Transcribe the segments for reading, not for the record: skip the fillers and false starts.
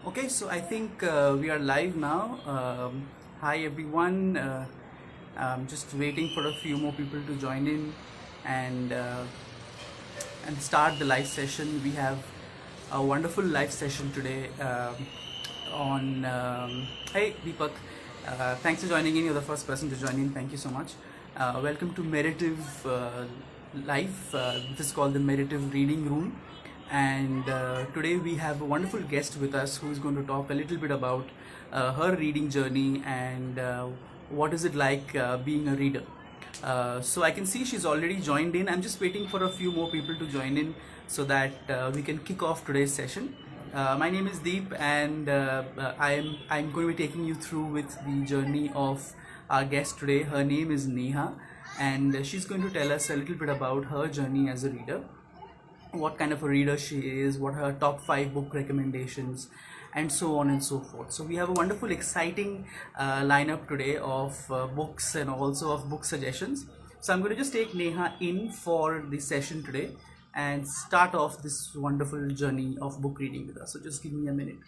Okay, so I think we are live now. Hi everyone. I'm just waiting for a few more people to join in and uh, and start the live session. We have a wonderful live session today on. Hey Deepak, thanks for joining in. You're the first person to join in. Thank you so much. Welcome to Meritive Live. This is called the Meritive Reading Room. And today we have a wonderful guest with us who is going to talk a little bit about her reading journey and what is it like being a reader. So I can see she's already joined in. I'm just waiting for a few more people to join in so that we can kick off today's session. My name is Deep, and I'm going to be taking you through with the journey of our guest today. Her name is Neha, and she's going to tell us a little bit about her journey as a reader, what kind of a reader she is, what her top 5 book recommendations, and so on and so forth. So we have a wonderful, exciting lineup today of books and also of book suggestions. So I'm going to just take Neha in for the session today and start off this wonderful journey of book reading with us. So just give me a minute.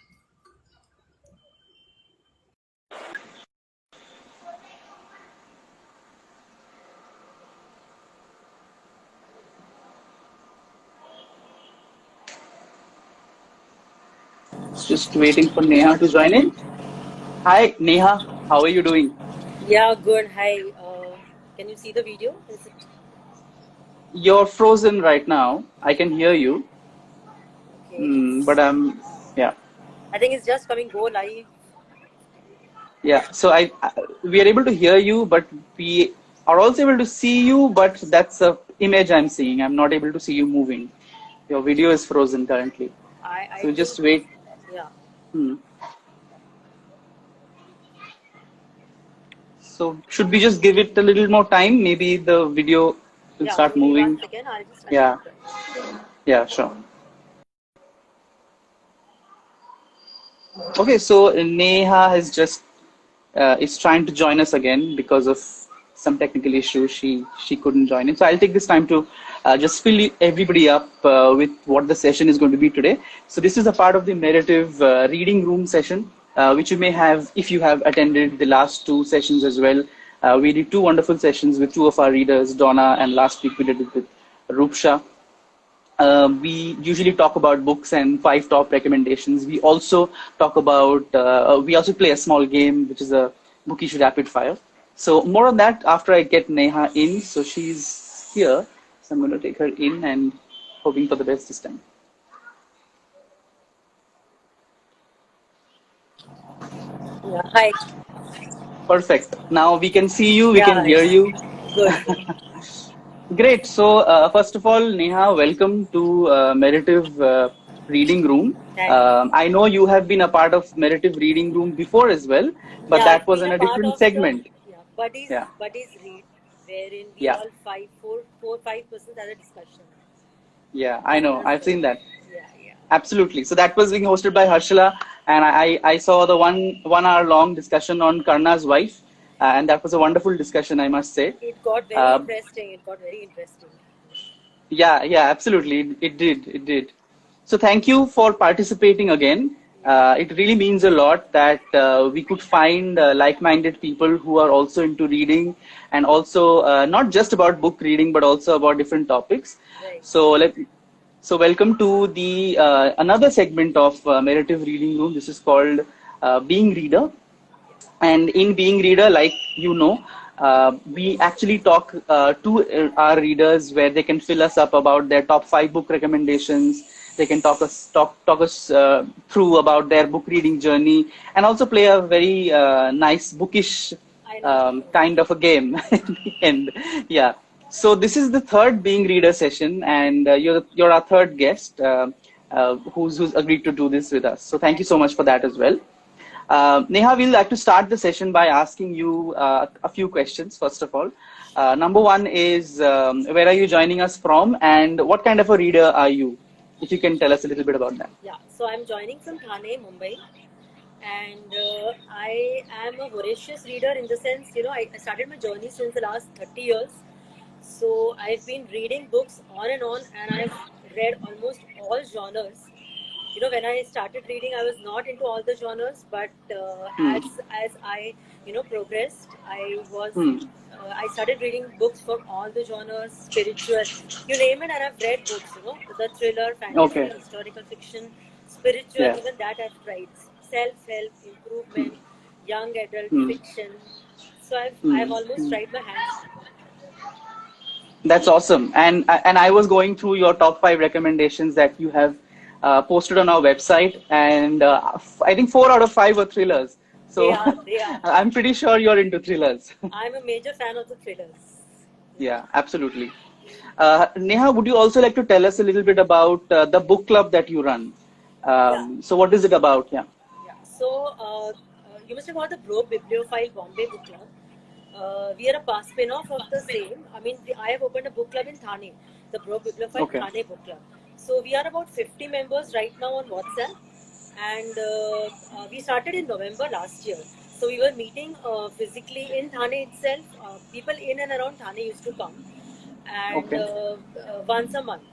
Just waiting for Neha to join in. Hi, Neha. How are you doing? Yeah, good. Hi. Can you see the video? Is it You're frozen right now. I can hear you, okay? but It's. yeah. I think it's just coming go live. Yeah, so we are able to hear you, but we are also able to see you, but that's the image I'm seeing. I'm not able to see you moving. Your video is frozen currently. I So think. just wait. Yeah. Hmm. So should we just give it a little more time? Maybe the video will Yeah. start Maybe one moving. second. I'll just Yeah, unmute it. yeah, sure. Okay, so Neha has just is trying to join us again because of some technical issue. She couldn't join in. So I'll take this time to just fill everybody up with what the session is going to be today. So this is a part of the Meritive reading room session, which you may have if you have attended the last 2 sessions as well. We did 2 wonderful sessions with 2 of our readers, Donna, and last week we did it with Rupsha. We usually talk about books and 5 top recommendations. We also play a small game, which is a bookish rapid fire. So more on that after I get Neha in. So she's here. So I'm going to take her in and hoping for the best this time. Yeah. Hi. Perfect. Now we can see you, we can Yeah. hear It's you. good. Good. Great. So, first of all, Neha, welcome to Meritive Reading Room. Thanks. I know you have been a part of Meritive Reading Room before as well, but Yeah. that I've was been in a a part different of the segment. buddies Yeah, buddies read, wherein we yeah, all 5 4 4 5 persons had a discussion. yeah. I That know. was I've the. seen that. Yeah. Yeah. Absolutely. So that was being hosted by Harshala, and I saw the 1 hour long discussion on Karna's wife, and that was a wonderful discussion, I must say. It got very Uh, interesting. It got very interesting. Yeah, yeah, absolutely. It did. It did. So thank you for participating again. Yeah. It really means a lot that we could find like-minded people who are also into reading and also not just about book reading, but also about different topics. Right. So welcome to the another segment of Meritive Reading Room. This is called Being Reader. Yeah. And in Being Reader, like we actually talk to our readers where they can fill us up about their top 5 book recommendations. They can talk us through about their book reading journey, and also play a very nice bookish I know. I know. kind of a game. And yeah, so this is the third Being Reader session, and you're our third guest who's agreed to do this with us. So thank you Thank so you. much for that as well. Neha, we'd like to start the session by asking you a few questions, first of all. Number one is where are you joining us from, and what kind of a reader are you? If you can tell us a little bit about that. Yeah, so I'm joining from Thane, Mumbai, and I am a voracious reader in the sense, I started my journey since the last 30 years. So I've been reading books on, and I've read almost all genres. when I started reading, I was not into all the genres, but Hmm. as I progressed, Hmm. I started reading books from all the genres, spiritual, you name it, and I've read books. The thriller, fantasy, Okay. historical fiction, spiritual, Yeah. even that I've tried. Self-help, Hmm. improvement, young adult Hmm. fiction. So I've Hmm. almost Hmm. tried my hands. That's awesome. And I was going through your top five recommendations that you have posted on our website, and I think 4 out of 5 were thrillers. They So are, they are. I'm pretty sure you're into thrillers. I'm a major fan of the thrillers. Yeah, absolutely. Neha, would you also like to tell us a little bit about the book club that you run? Yeah. So what is it about? Yeah. Yeah. So, you must have heard the Bro Bibliophile Bombay Book Club. We are a past spin-off of the same. I mean, I have opened a book club in Thane, the Bro Bibliophile Okay. Thane Book Club. So we are about 50 members right now on WhatsApp, and we started in November last year. So we were meeting physically in Thane itself. People in and around Thane used to come, and Okay. once a month.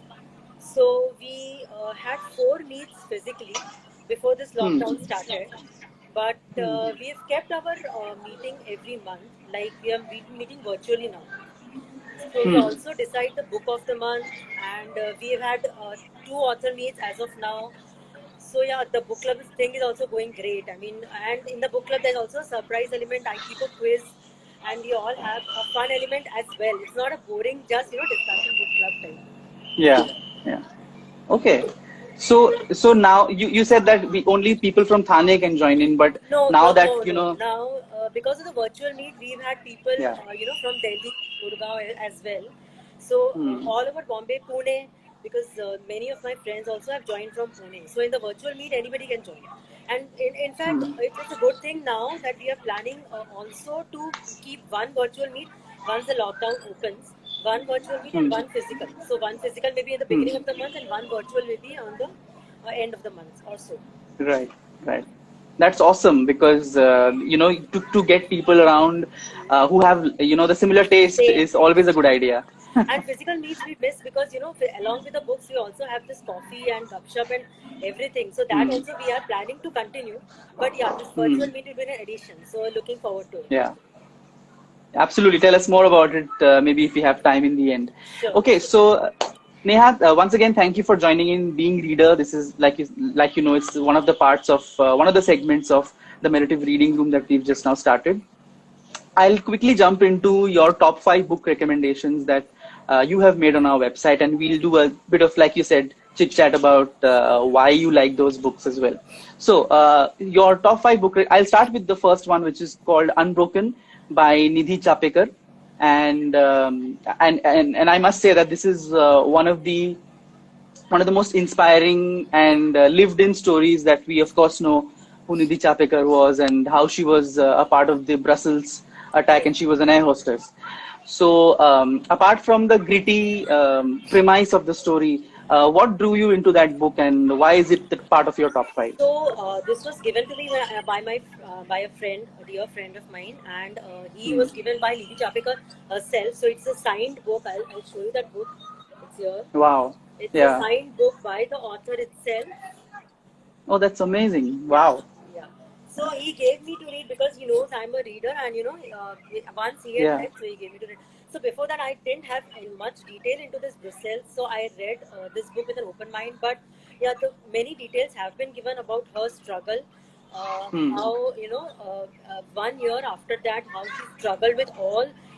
So we had 4 meets physically before this Hmm. lockdown started, but Hmm. we have kept our meeting every month. Like we are meeting virtually now. So we Hmm. also decide the book of the month, and we have had 2 author meets as of now. So yeah, the book club thing is also going great. I mean, and in the book club there's also a surprise element. I keep a quiz, and we all have a fun element as well. It's not a boring, just discussion book club type. Yeah. Yeah. Okay. So now you said that we only people from Thane can join in, but No, now no, that no, no. Now, because of the virtual meet, we've had people, yeah. from Delhi, Gurgaon as well. So Hmm. all over Bombay, Pune, because many of my friends also have joined from Pune. So in the virtual meet, anybody can join. And in fact, Hmm. it's a good thing now that we are planning also to keep one virtual meet once the lockdown opens. One virtual meet and Hmm. one physical. So one physical maybe at the Hmm. beginning of the month, and one virtual will be on the end of the month or so. Right. Right. That's awesome because to get people around who have the similar taste Same is always a good idea. and physical meets we miss because along with the books we also have this coffee and gupshup and everything, so that Hmm. also we are planning to continue, but yeah, this virtual Hmm. meet will be an addition, so looking forward to it. Yeah. Absolutely. Tell us more about it, maybe if we have time in the end. Sure, Okay, sure. so Neha, once again, thank you for joining in. Being reader, this is it's one of the parts of one of the segments of the meditative reading room that we've just now started. I'll quickly jump into your top 5 book recommendations that you have made on our website, and we'll do a bit of, like you said, chit chat about why you like those books as well. So, your top 5 book, I'll start with the first one, which is called Unbroken by Nidhi Chapekar. And I must say that this is one of the most inspiring and lived-in stories that we, of course, know who Nidhi Chapekar was and how she was a part of the Brussels attack, Correct. and she was an air hostess. So, apart from the gritty premise of the story, what drew you into that book, and why is it part of your top 5? So this was given to me by a friend, a dear friend of mine, and he Hmm. was given by Nidhi Chapekar herself. So it's a signed book. I'll show you that book. It's here. Wow. It's a Yeah. signed book by the author itself. Oh, that's amazing. Yeah, Wow. yeah. So he gave me to read because he knows I'm a reader, and once he had Yeah. read, so he gave me to read. So before that, I didn't have much detail into this Brussels, so I read this book with an open mind. But yeah, the many details have been given about her struggle. Hmm. How 1 year after that, how she struggled with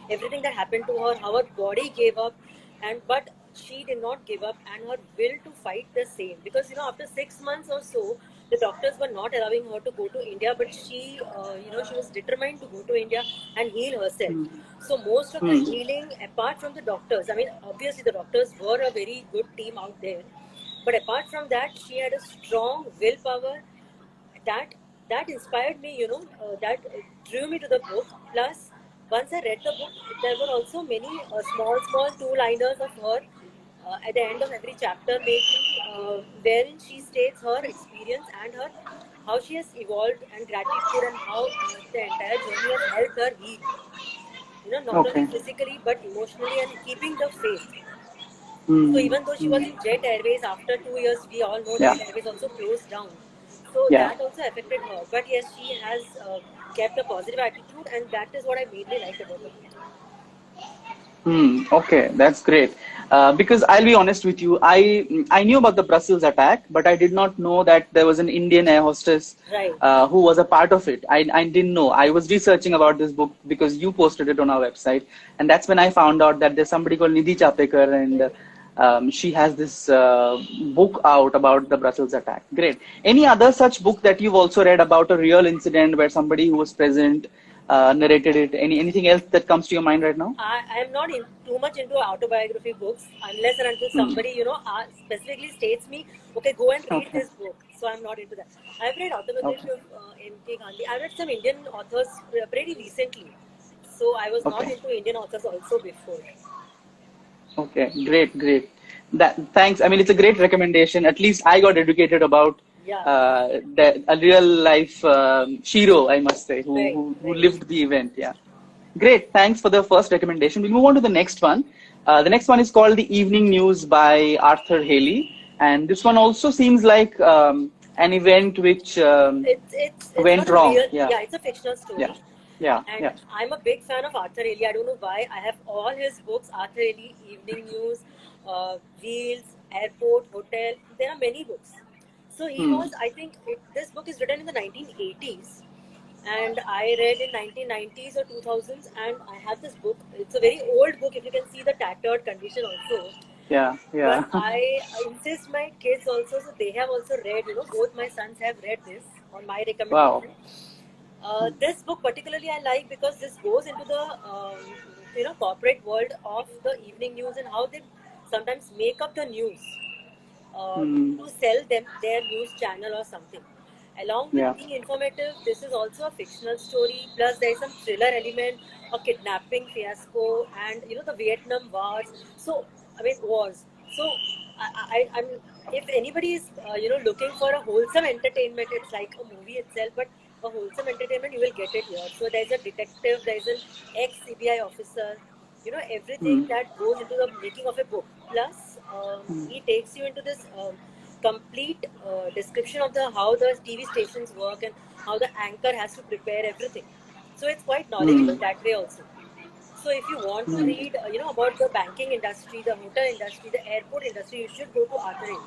everything that happened to her, how her body gave up, and but she did not give up, and her will to fight the same, because after 6 months or so the doctors were not allowing her to go to India, but she was determined to go to India and heal herself. Hmm. So most of the Hmm. healing, apart from the doctors, I mean, obviously the doctors were a very good team out there, but apart from that, she had a strong willpower that that inspired me. That drew me to the book. Plus, once I read the book, there were also many small two-liners of her at the end of every chapter, maybe, wherein she states her experience and her how she has evolved, and gratitude, and how the entire journey has helped her heal. Not only Okay. physically but emotionally, and keeping the faith. So Hmm. even though she was in Jet Airways, after 2 years, we all know Yeah. Jet Airways also closed down. So Yeah. that also affected her. But yes, she has kept a positive attitude, and that is what I mainly liked about her. Okay, that's great. Because I'll be honest with you, I knew about the Brussels attack, but I did not know that there was an Indian air hostess Right. who was a part of it. I didn't know. I was researching about this book because you posted it on our website, and that's when I found out that there's somebody called Nidhi Chapekar, and Right. she has this book out about the Brussels attack. Great. Any other such book that you've also read about a real incident where somebody who was present narrated it? Anything else that comes to your mind right now? I am not too much into autobiography books unless and until Hmm. somebody, specifically states me, okay, go and read Okay. this book. So I'm not into that. I've read Okay. autobiography of M.K. Gandhi. I've read some Indian authors pretty recently. So I was not Okay. into Indian authors also before. Okay. Great. Great. That. Thanks. I mean, it's a great recommendation. At least I got educated about Yeah, a real life Shiro, I must say, right, who right. lived the event. Yeah. Great. Thanks for the first recommendation. We'll move on to the next one. The next one is called The Evening News by Arthur Haley, and this one also seems like an event which It's went not a wrong. real, Yeah. yeah, it's a fictional Yeah. story. Yeah. And Yeah. I'm a big fan of Arthur Haley. I don't know why. I have all his books: Arthur Haley, Evening News, Wheels, Airport, Hotel. There are many books. So he Hmm. was, I think, this book is written in the 1980s, and I read in 1990s or 2000s. And I have this book. It's a very old book. If you can see the tattered condition also. Yeah. But Yeah. I insist my kids also, so they have also read. Both my sons have read this on my Wow. recommendation. This book particularly I like because this goes into the corporate world of the evening news and how they sometimes make up the news Hmm. to sell them their news channel or something. Along with Yeah. being informative, this is also a fictional story. Plus, there is some thriller element, a kidnapping fiasco, and the Vietnam wars. So, I mean wars. So, I'm if anybody is looking for a wholesome entertainment, it's like a movie itself, but a wholesome entertainment you will get it here. So there's a detective, there's an ex CBI officer, everything Hmm. that goes into the making of a book. Plus, he takes you into this complete description of the how the TV stations work and how the anchor has to prepare everything. So it's quite knowledgeable Hmm. that way also. So if you want to Hmm. read, about the banking industry, the hotel industry, the airport industry, you should go to Arthur Ray.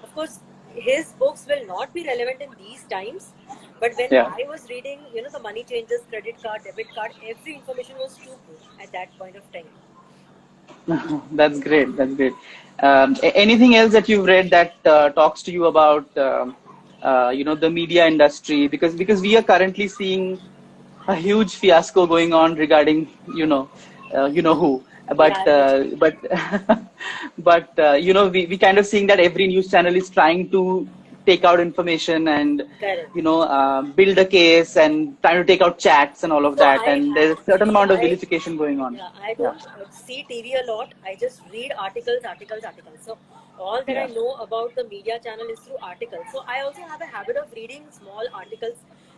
Of course, his books will not be relevant in these times, but when Yeah. I was reading, the money changes, credit card, debit card, every information was too good at that point of time. That's great. That's great. Anything else that you've read that talks to you about the media industry? Because we are currently seeing a huge fiasco going on regarding who. Yeah, But I know. we kind of seeing that every news channel is trying to take out information and Correct. build a case and trying to take out chats and all of So that. I And there's a certain actually amount of I vilification going on. yeah, I Yeah. don't see TV a lot. I just read articles. So all that I Yeah. know about the media channel is through articles. So I also have a habit of reading small articles.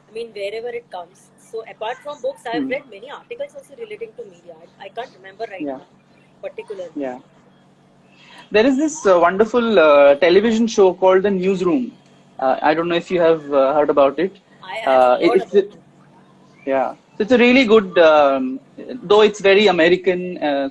I mean, wherever it comes. So apart from books, I've Hmm. read many articles also relating to media. I can't remember right Yeah. now, particularly. Yeah. There is this wonderful television show called The Newsroom. I don't know if you have heard about it. I have heard It's about it. yeah, so it's a really good, though it's very American,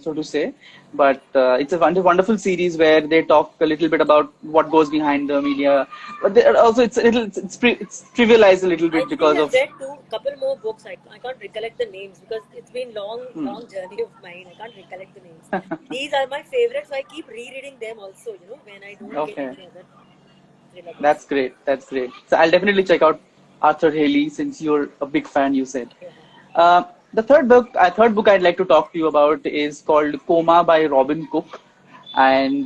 so to say, but it's a wonderful series where they talk a little bit about what goes behind the media. But also, it's a little, it's trivialized a little I bit think because I've of. read couple more books. I can't recollect the names because it's been Hmm. long journey of mine. I can't recollect the names. These are my favorites, so I keep rereading them also. When I don't get Okay, any other thriller books. that's great. That's great. So I'll definitely check out Arthur Haley since you're a big fan. You said. Yeah. The third book I'd like to talk to you about is called Coma by Robin Cook, and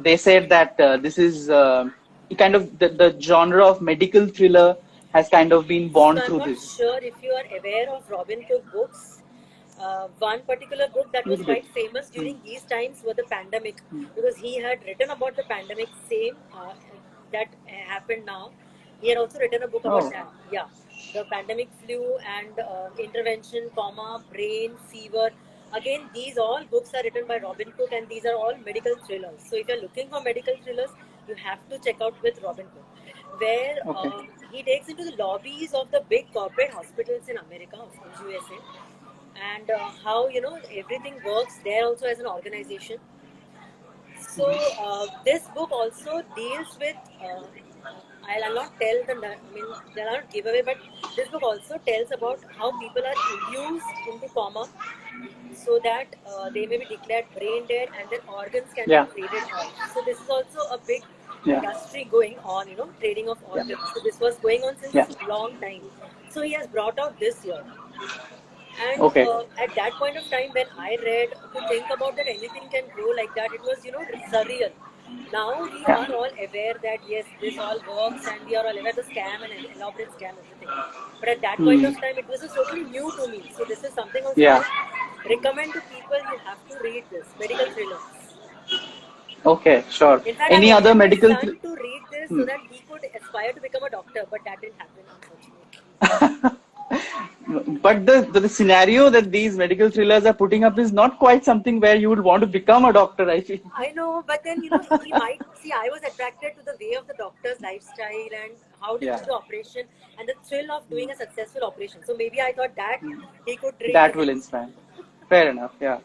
they said that this is kind of the genre of medical thriller has kind of been So born I'm through not this. sure if you are aware of Robin Cook books. One particular book that A was little bit. quite famous Hmm. during these times was the pandemic Hmm. because he had written about the pandemic same that happened now. He had also written a book about Oh, that. Yeah, the pandemic flu and intervention, brain fever. again, these all books are written by Robin Cook, and these are all medical thrillers. So if you're looking for medical thrillers, you have to check out with Robin Cook, where Okay. he takes into the lobbies of the big corporate hospitals in America, of course, USA, and how everything works there also as an organization. So this book also deals with. I'll not tell the. I mean, they'll not give away, but this book also tells about how people are induced into coma so that they may be declared brain dead and their organs can Yeah. be traded out. So this is also a big Yeah. industry going on, trading of Yeah. organs. So this was going on since Yeah. long time. So he has brought out this year. And Okay. at that point of time when I read, to think about that anything can grow like that, it was, surreal. Now we Yeah. are all aware that yes, this all works, and we are all aware the scam and elaborate scam, everything. But at that point Hmm. of time, it was totally new to me. So this is something also I Yeah. would recommend to people. You have to read this medical thrillers. Okay. Sure. In fact, I Any other wanted my medical? son to read this so Hmm. that he could aspire to become a doctor, but that didn't happen, unfortunately. But the scenario that these medical thrillers are putting up is not quite something where you would want to become a doctor, I feel. I know, but then he might see. I was attracted to the way of the doctor's lifestyle and how to Yeah. do the operation and the thrill of doing a successful operation. So maybe I thought that he could That read will it. inspire. Fair enough. Yeah.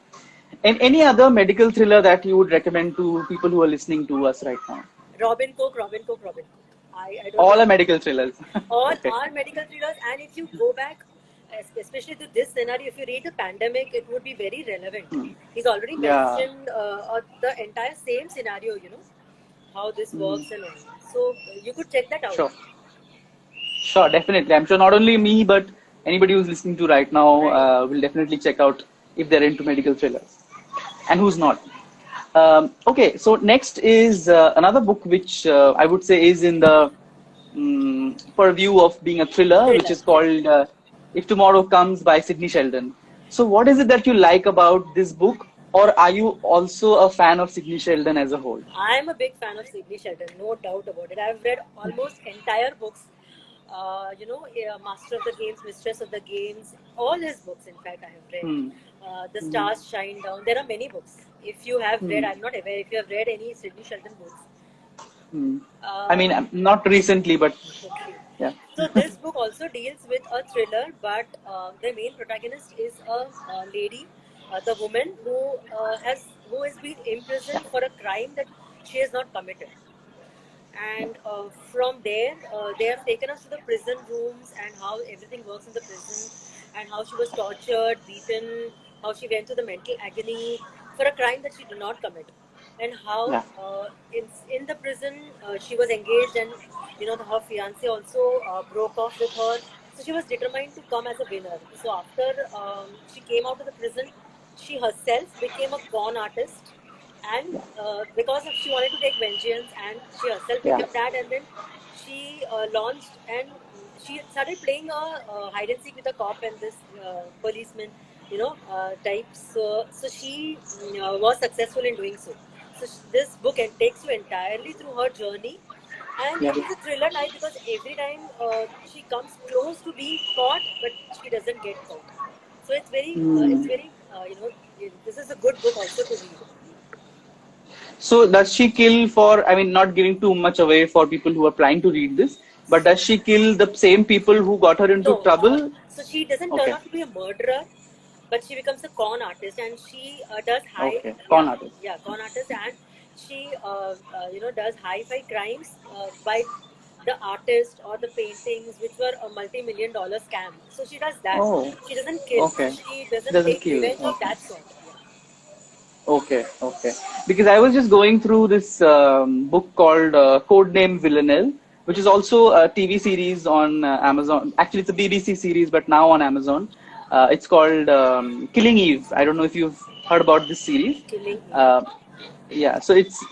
And any other medical thriller that you would recommend to people who are listening to us right now? Robin Cook, Robin Cook, Robin Cook. I don't All know. are medical thrillers. All Okay. are medical thrillers, and if you go back, especially to this scenario, if you read the pandemic, it would be very relevant. He's already Yeah. mentioned the entire same scenario, how this works and all. So you could check that out. Sure. Sure, definitely. I'm sure not only me, but anybody who's listening to right now will definitely check out if they're into medical thrillers. And who's not? Okay, so next is another book which I would say is in the purview of being a thriller, which is called If Tomorrow Comes by Sidney Sheldon. So, what is it that you like about this book, or are you also a fan of Sidney Sheldon as a whole? I'm a big fan of Sidney Sheldon, no doubt about it. I've read almost entire books. Master of the Games, Mistress of the Games, all his books, in fact, I have read. Hmm. The Stars Shine Down. There are many books. If you have read, I'm not aware if you have read any Sidney Sheldon books. I mean, not recently, but Okay. yeah. So this book also deals with a thriller, but the main protagonist is a lady, the woman who has been imprisoned for a crime that she has not committed. And from there, they have taken us to the prison rooms and how everything works in the prison, and how she was tortured, beaten, how she went through the mental agony for a crime that she did not commit, and how Yeah. in the prison she was engaged, and her fiance also broke off with her. So she was determined to come as a winner. So after she came out of the prison, she herself became a con artist, and because of she wanted to take vengeance, and she herself Yeah. became that, and then she launched, and she started playing a hide and seek with a cop and this policeman, type. So she was successful in doing so. So this book takes you entirely through her journey, and Yeah. it is a thriller type because every time she comes close to being caught, but she doesn't get caught. So it's very, this is a good book also to read. So does she kill for, I mean, not giving too much away for people who are planning to read this, but does she kill the same people who got her into No, trouble? so she doesn't turn Okay. out to be a murderer, but she becomes a con artist, and she does Okay. Con artist. yeah, con artist, and she does high-fi crimes by the artist or the paintings, which were a multi-million dollar scam. So she does that. Oh, She doesn't kill. okay. She doesn't Doesn't take kill. revenge of Okay. that sort. Okay, okay. Because I was just going through this book called Codename Villanelle, which is also a TV series on Amazon. Actually, it's a BBC series, but now on Amazon. It's called Killing Eve. I don't know if you've heard about this series. Killing. Yeah, so it's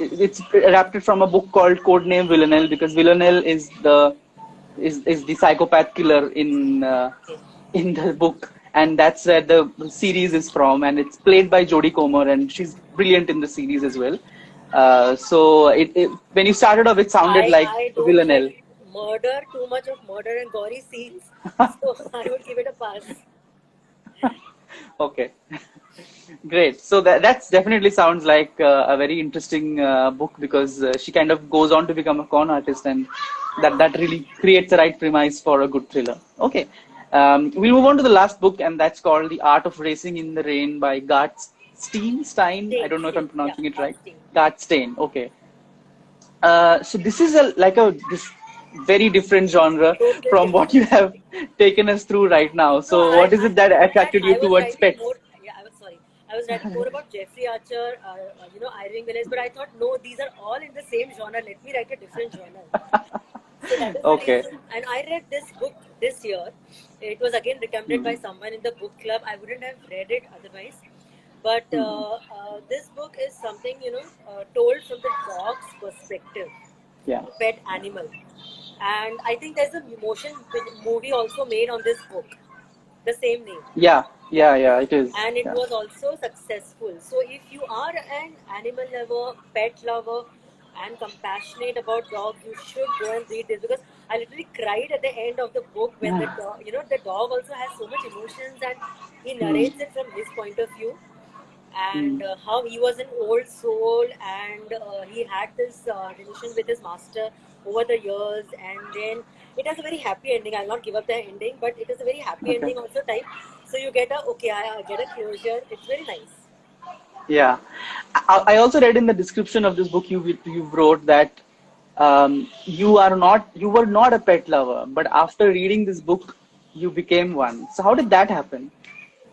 adapted from a book called Codename Villanelle, because Villanelle is the psychopath killer in the book, and that's where the series is from, and it's played by Jodie Comer, and she's brilliant in the series as well. So when you started off, it sounded like I don't Villanelle. like murder, too much of murder and gory scenes. So I would give it a pass. Okay. Great. So that's definitely sounds like a very interesting book because she kind of goes on to become a con artist, and that really creates the right premise for a good thriller. Okay. We'll move on to the last book, and that's called The Art of Racing in the Rain by Gart Stein. I don't know if I'm Yeah, pronouncing it right. casting. Gart Stein. Okay. So this is this very different genre Totally from what you different. have taken us through right now. No, So what is it that before that, attracted you I was towards writing pets? more. Yeah, I was sorry. I was writing more about Jeffrey Archer, Irving Wells, but I thought, no, these are all in the same genre. Let me write a different genre. So that is the Okay. reason. And I read this book this year. It was again recommended by Hmm. someone in the book club. I wouldn't have read it otherwise. But Hmm. this book is something, told from the dog's perspective, Yeah. a pet animal. And I think there's a motion movie also made on this book, the same name. Yeah. Yeah. Yeah. It is. And it Yeah. was also successful. So if you are an animal lover, pet lover, and compassionate about dogs, you should go and read this because I literally cried at the end of the book when the dog, the dog also has so much emotions and he Hmm. narrates it from his point of view Hmm. and how he was an old soul and he had this relation with his master over the years, and then it has a very happy ending. I'll not give up the ending, but it is a very happy Okay. ending also type. So you get I get a closure. It's very nice. Yeah. I also read in the description of this book you wrote that you were not a pet lover, but after reading this book you became one. So how did that happen?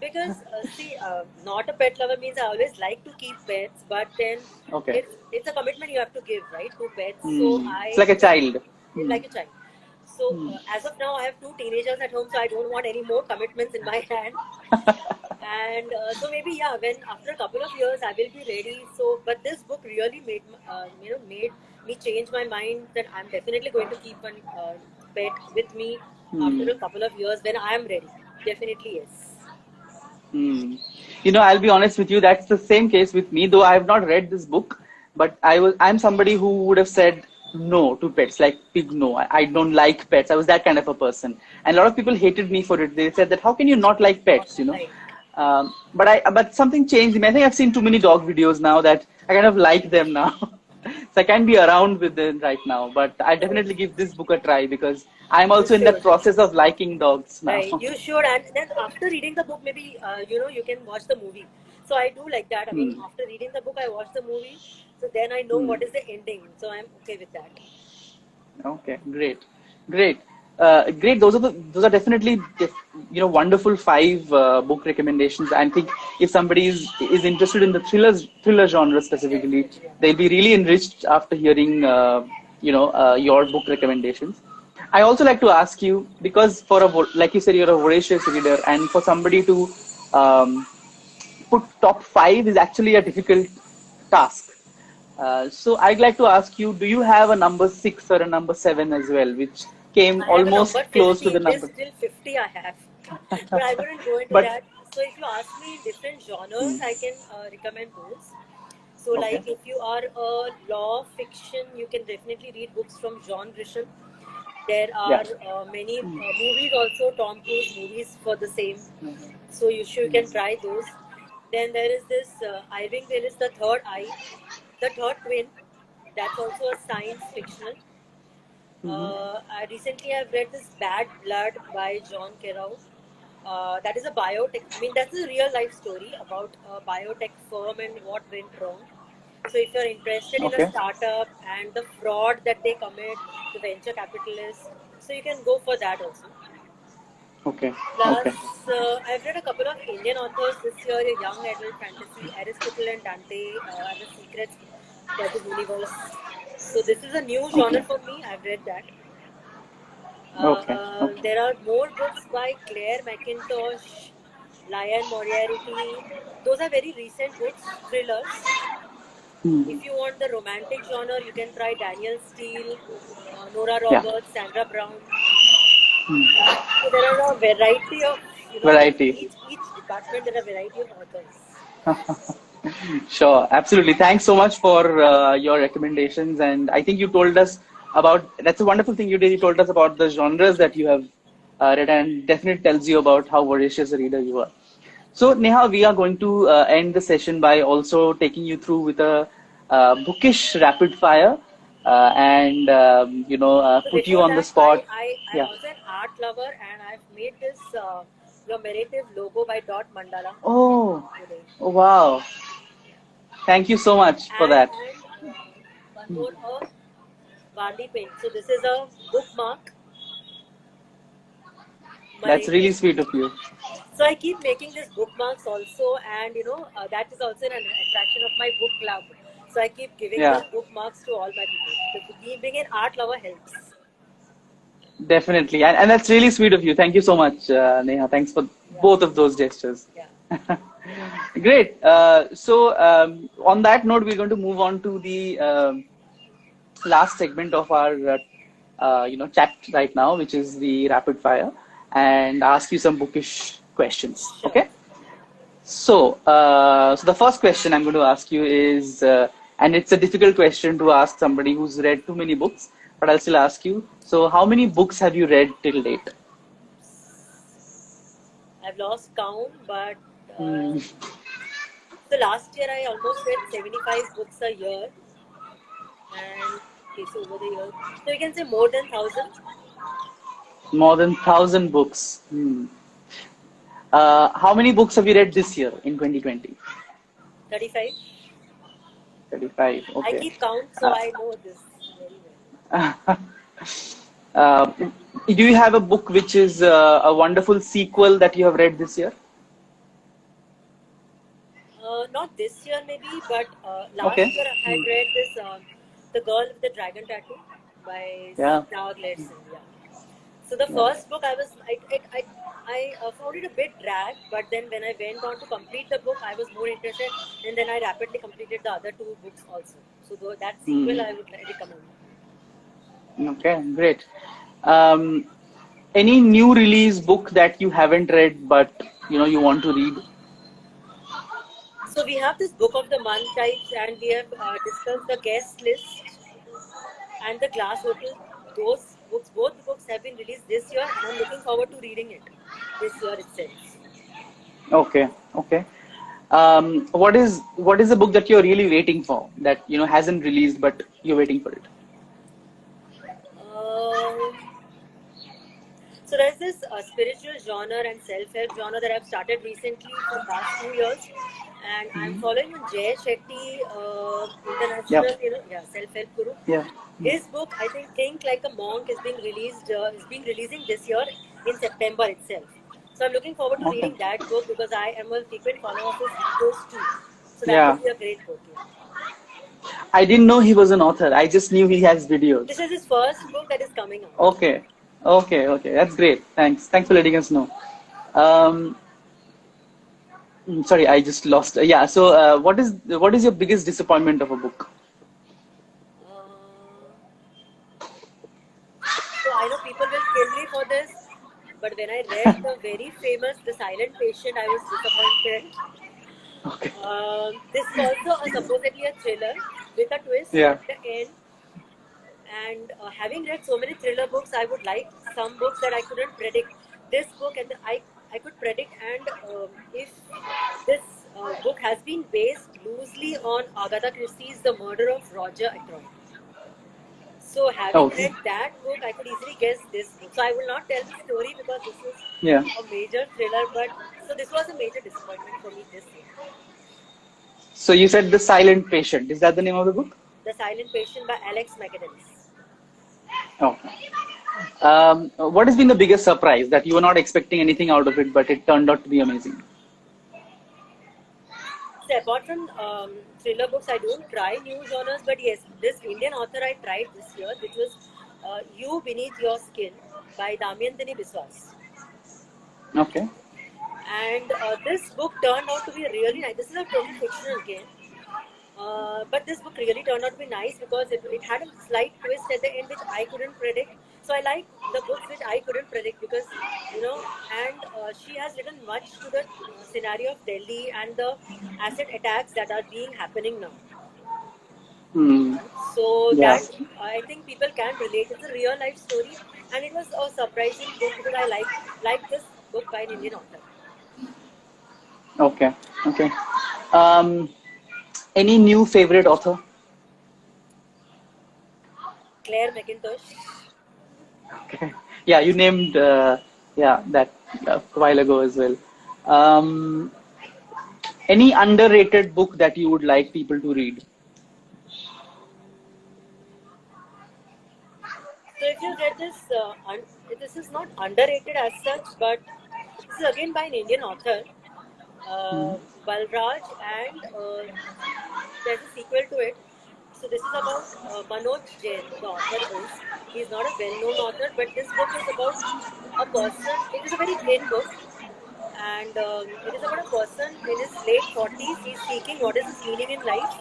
Because see, not a pet lover means I always like to keep pets, but then Okay. it's a commitment you have to give, right, to pets. So Hmm. It's I like a just child. Hmm. like a child. So Hmm. as of now, I have two teenagers at home, so I don't want any more commitments in my hand. And so maybe yeah, when after a couple of years I will be ready. So, but this book really made me change my mind that I'm definitely going to keep one pet with me after Hmm. a couple of years when I am ready. Definitely yes. Hmm. I'll be honest with you, that's the same case with me, though I have not read this book, but I'm somebody who would have said no to pets, like big no. I don't like pets. I was that kind of a person. And a lot of people hated me for it. They said that how can you not like pets? Right. But something changed in me. I think I've seen too many dog videos now that I kind of like them now. So I can't be around with them right now, but I Right. definitely give this book a try because I'm You also in that should. process of liking dogs now. Right. You should. And then after reading the book, maybe you can watch the movie. So I do like that. I mean, Hmm. after reading the book, I watch the movie. So then I know Hmm. what is the ending. So I'm okay with that. Okay, great. Great. Those are definitely wonderful five book recommendations. I think if somebody is interested in the thriller genre specifically, Definitely, yeah. they'll be really enriched after hearing your book recommendations. I also like to ask you because like you said, you're a voracious reader, and for somebody to um, put top five is actually a difficult task. So I'd like to ask you, do you have a number six or a number seven as well, which came I have a number almost close to 50, the list number? till 50 I have. But I wouldn't go into But that. So if you ask me in different genres, hmm, I can recommend those. So okay, like if you are a law fiction, you can definitely read books from John Grisham. There yeah, are many movies also, Tom Cruise movies for the same. So you can try those. Then there is this Irving Wells, The Third Eye, The Third Twin. That's also a science fictional. hmm, I recently have read this Bad Blood by John Kerouac. That is a biotech. I mean, that's a real life story about a biotech firm and what went wrong. So, if you're interested in a okay, startup and the fraud that they commit, the venture capitalists, so you can go for that also. okay, Plus, okay, I've read a couple of Indian authors this year, a young adult fantasy, Aristotle and Dante, and the Secrets of the Universe. So, this is a new genre okay, for me. I've read that. okay, okay. There are more books by Claire McIntosh, Lion Moriarty. Those are very recent books, thrillers. Hmm, If you want the romantic genre, you can try Daniel Steele, Nora yeah, Roberts, Sandra Brown. hmm. So there are a variety of, in Variety. each department there are a variety of authors. Sure, absolutely. Thanks so much for your recommendations. And I think you told us that's a wonderful thing you did. You told us about the genres that you have read and definitely tells you about how voracious a reader you are. So Neha, we are going to end the session by also taking you through with a bookish rapid fire, and So put you before on the that, I, spot. I, I'm Yeah. also an art lover, and I've made this commemorative logo by Dot Mandala Oh, today. wow. Thank you so much for And that. one more, a Gandhi paint. So this is a bookmark, That's Marine. really sweet of you. So I keep making these bookmarks also, and that is also an attraction of my book club. So I keep giving Yeah, these bookmarks to all my people. So being an art lover helps. definitely. And that's really sweet of you. Thank you so much, Neha. Thanks for Yeah, both of those gestures. yeah. Great. On that note, we're going to move on to the last segment of our chat right now, which is the rapid fire, and ask you some bookish questions. Sure. Okay. So the first question I'm going to ask you is, and it's a difficult question to ask somebody who's read too many books, but I'll still ask you. So, how many books have you read till date? I've lost count, but Hmm. so last year I almost read 75 books a year, and okay, so over the years, so you can say more than 1,000. More than 1,000 books. Hmm. How many books have you read this year in 2020? 35. 35. I Okay. keep count, so Uh, I know this very well. uh, do you have a book which is a wonderful sequel that you have read this year? Not this year maybe, but last Okay. year I had Hmm. read this The Girl with the Dragon Tattoo by Yeah. Dag Larsson. Yeah. So the Yeah. first book I found it a bit drag, but then when I went on to complete the book, I was more interested, and then I rapidly completed the other two books also. So that sequel Hmm. I would recommend. Okay. Great. Um, any new release book that you haven't read but you want to read? So we have this book of the month types, and we have discussed the guest list and the Glass Hotel. Those books, both the books have been released this year, and I'm looking forward to reading it this year itself. Okay. Okay. What is the book that you're really waiting for that hasn't released but you're waiting for it? Um, so there's this spiritual genre and self-help genre that I've started recently for past 2 years, and I'm following on Jay Shetty, Yeah. international, self-help guru. Yeah. His book, I think Like a Monk, is being released. Is being releasing this year in September itself. So I'm looking forward to Okay. reading that book because I am a frequent follower of his videos too. So that Yeah. would be a great book. Yeah. I didn't know he was an author. I just knew he has This videos. is his first book that is coming out. Okay. Okay. Okay. That's great. Thanks. Thanks for letting us know. Um, Sorry, I just lost. Yeah. So, what is your biggest disappointment of a book? Uh, so I know people will kill me for this, but when I read the very famous The Silent Patient, I was disappointed. Okay. This is also supposedly a thriller with a twist Yeah. at the end. And having read so many thriller books, I would like some books that I couldn't predict. This book, and I could predict, and if this book has been based loosely on Agatha Christie's The Murder of Roger Ackroyd. So, having Okay. read that book, I could easily guess this book. So, I will not tell the story because this is Yeah. a major thriller, but so this was a major disappointment for me this year. So you said The Silent Patient. Is that the name of the book? The Silent Patient by Alex McAdams. Okay. What has been the biggest surprise that you were not expecting anything out of it, but it turned out to be amazing? So apart from thriller books, I don't try new genres, but yes, this Indian author I tried this year, which was You Beneath Your Skin by Damayanti Biswas. Okay. And this book turned out to be really nice. This is a total fictional game. But this book really turned out to be nice because it had a slight twist at the end which I couldn't predict. So I like the books which I couldn't predict because, and she has written much to the scenario of Delhi and the acid attacks that are being happening now. Hmm. So Yeah. that I think people can relate. It's a real life story, and it was a surprising book because I like this book by an Indian author. Okay. Okay. Um, any new favorite author? Claire McIntosh. Okay. Yeah, you named yeah that a while ago as well. Um, any underrated book that you would like people to read? So if you read this, this is not underrated as such, but this is again by an Indian author, Hmm. Balraj, and there's a sequel to it. So this is about Manoj Jain. The author is. He's not a well-known author, but this book is about a person. It is a very thin book, and it is about a person in his late 40s. He's seeking what is his meaning in life,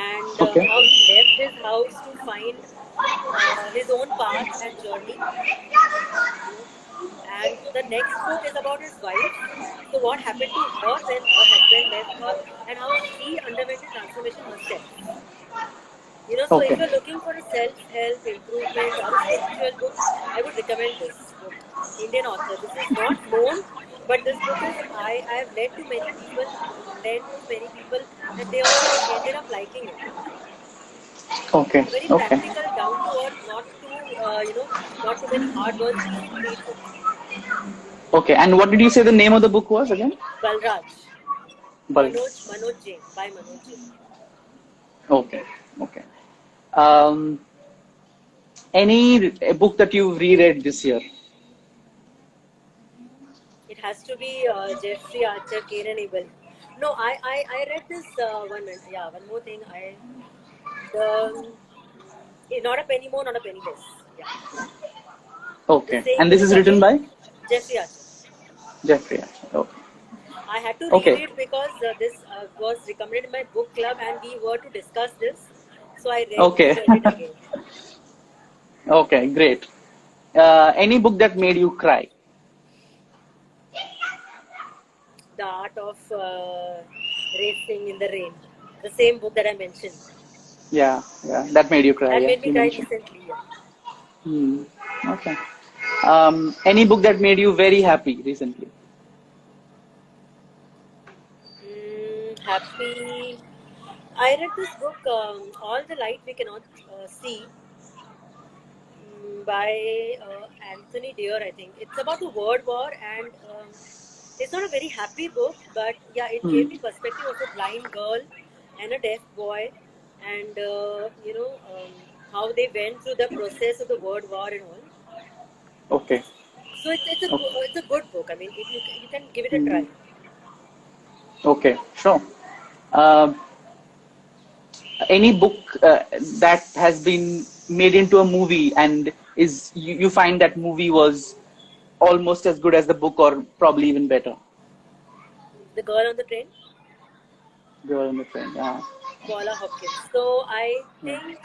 and Okay. how he left his house to find his own path and journey. You know. And the next book is about his wife. So what happened to her when her husband left her, and how she underwent a transformation herself. So if Okay. you're looking for a self-help, improvement, or a spiritual book, I would recommend this book. Indian author. This is not known, but this book is I have lent to many people, and they also ended up liking it. Okay. A very Okay. practical, down to earth, not too many hard words, easy to read book. Okay. And what did you say the name of the book was again? Balraj, Bal. Manoj Jain, by Manoj Jain. Okay. Okay. Um, any book that you've reread this year? It has to be Jeffrey Archer, Cain and Abel. No, I read this one minute. Yeah, one more thing. The Not a penny more, not a penny less. Yeah, the Okay. same And this is is written again by Jeffrey Archer. Jeffrey Archer. Okay. I had to read Okay. it because this was recommended in my book club, and we were to discuss this. So I Okay. reread it again. Okay. Great. Any book that made you cry? The Art of Racing in the Rain. The same book that I mentioned. Yeah. Yeah. That made you cry. That Yeah. made me You cry mentioned. recently. Yeah. Hmm. Okay. Any book that made you very happy recently? Happy. I read this book, All the Light We Cannot See, by Anthony Dear, I think. It's about the World War, and it's not a very happy book, but yeah, it Hmm. gave me perspective of a blind girl and a deaf boy, and how they went through the process of the World War and all. Okay. So Okay. it's a good book. I mean, you can give it a Hmm. try. Okay. Sure. Um any book that has been made into a movie and you find that movie was almost as good as the book or probably even better. The Girl on the Train. Girl in the Train. Yeah. Paula Hopkins. So I Yeah. think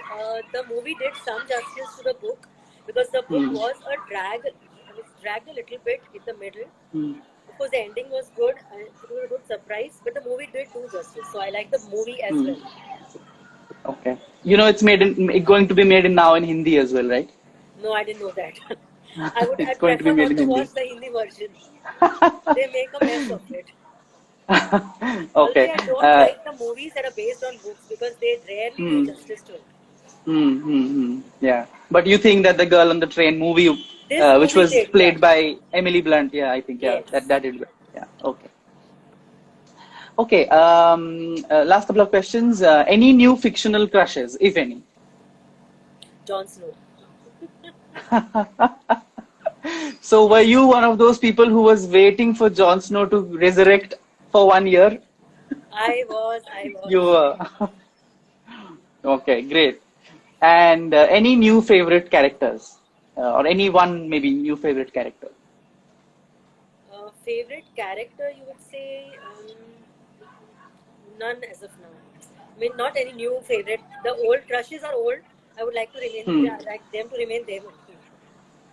the movie did some justice to the book because the book Hmm. was a drag. It was dragged a little bit in the middle. Hmm. Of course, the ending was good and it was a good surprise, but the movie did do justice. So I like the movie as Hmm. well. Okay. It's going to be made in now in Hindi as well, right? No, I didn't know that. It's I'd going to be prefer made not in to Hindi. watch the Hindi version. They make a mess of it. Okay. Already, I don't like the movies that are based on books because they rarely do Hmm. justice to it. Yeah. But you think that the Girl on the Train movie, This which movie was did, yeah. played by Emily Blunt, yeah, I think, yeah, Yes. that did well. Yeah. Okay. Okay. Last couple of questions. Any new fictional crushes, if any? Jon Snow. So, were you one of those people who was waiting for Jon Snow to resurrect for 1 year? I You was. were. Okay, great. And any new favorite characters, or any one maybe new favorite character? Favorite character, you would say? None as of now. I mean, not any new favorite. The old crushes are old. I would like to remain, Hmm. yeah, like them to remain them only.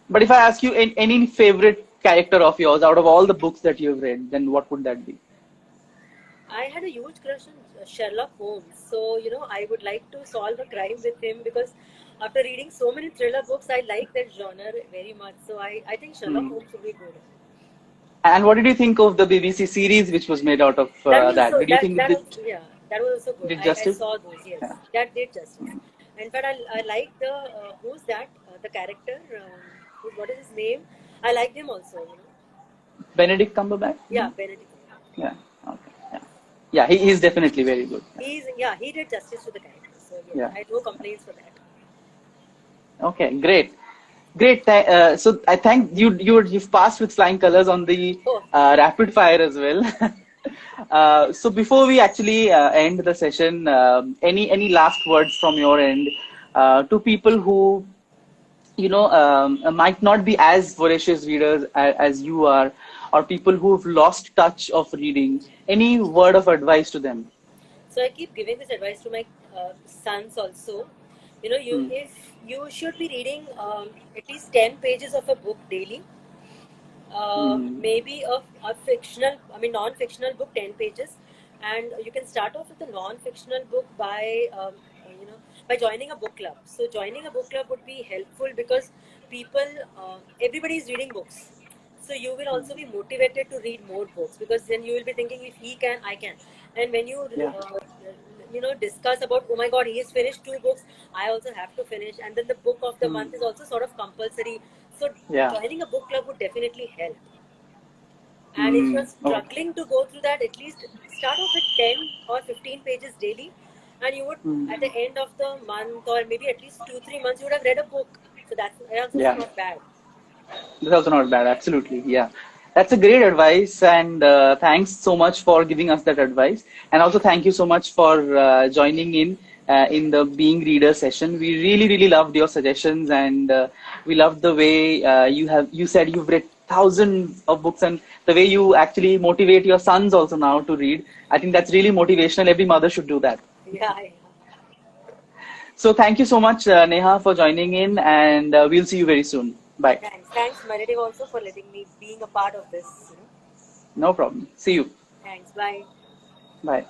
But if I ask you any favorite character of yours out of all the books that you've read, then what would that be? I had a huge crush on Sherlock Holmes. So, I would like to solve a crime with him because after reading so many thriller books, I like that genre very much. So, I think Sherlock Hmm. Holmes would be good. And what did you think of the BBC series which was made out of That was that? so Did you think it that was, yeah, that was also good. did I justice? saw those. Yes, Yeah. that did justice. In fact, I like the who's that the character? What is his name? I liked him also. You know. Benedict Cumberbatch? Yeah, Benedict. Yeah. Okay. Yeah. Yeah, he is definitely very good. He did justice to the character. So yes, Yeah. I had no complaints for that. Okay, great. Great. So I thank you. You've passed with flying colors on the Oh. rapid fire as well. So before we actually end the session, any last words from your end to people who might not be as voracious readers as you are, or people who've lost touch of reading? Any word of advice to them? So I keep giving this advice to my sons also. You know, Hmm. if you should be reading at least 10 pages of a book daily. Hmm. Maybe a fictional, I mean non-fictional book, 10 pages, and you can start off with a non-fictional book by by joining a book club. So joining a book club would be helpful because people, everybody is reading books. So you will also be motivated to read more books because then you will be thinking, if he can, I can. And when you Yeah. discuss about, oh my god, he has finished 2 books, I also have to finish, and then the book of the month is also sort of compulsory. So Yeah. joining a book club would definitely help. And if Hmm. you're Okay. struggling to go through that, at least start off with 10 or 15 pages daily, and you would, Hmm. at the end of the month or maybe at least 2-3 months, you would have read a book. So that's also Yeah. not bad. That's also not bad. Absolutely. Yeah. That's a great advice. And thanks so much for giving us that advice. And also thank you so much for joining in the Being Reader session. We really, really loved your suggestions, and we loved the way you said you've read thousands of books, and the way you actually motivate your sons also now to read. I think that's really motivational. Every mother should do that. Yeah, yeah. So thank you so much, Neha, for joining in, and we'll see you very soon. Bye. Thanks, Meredith, also for letting me being a part of this. No problem. See you. Thanks. Bye. Bye.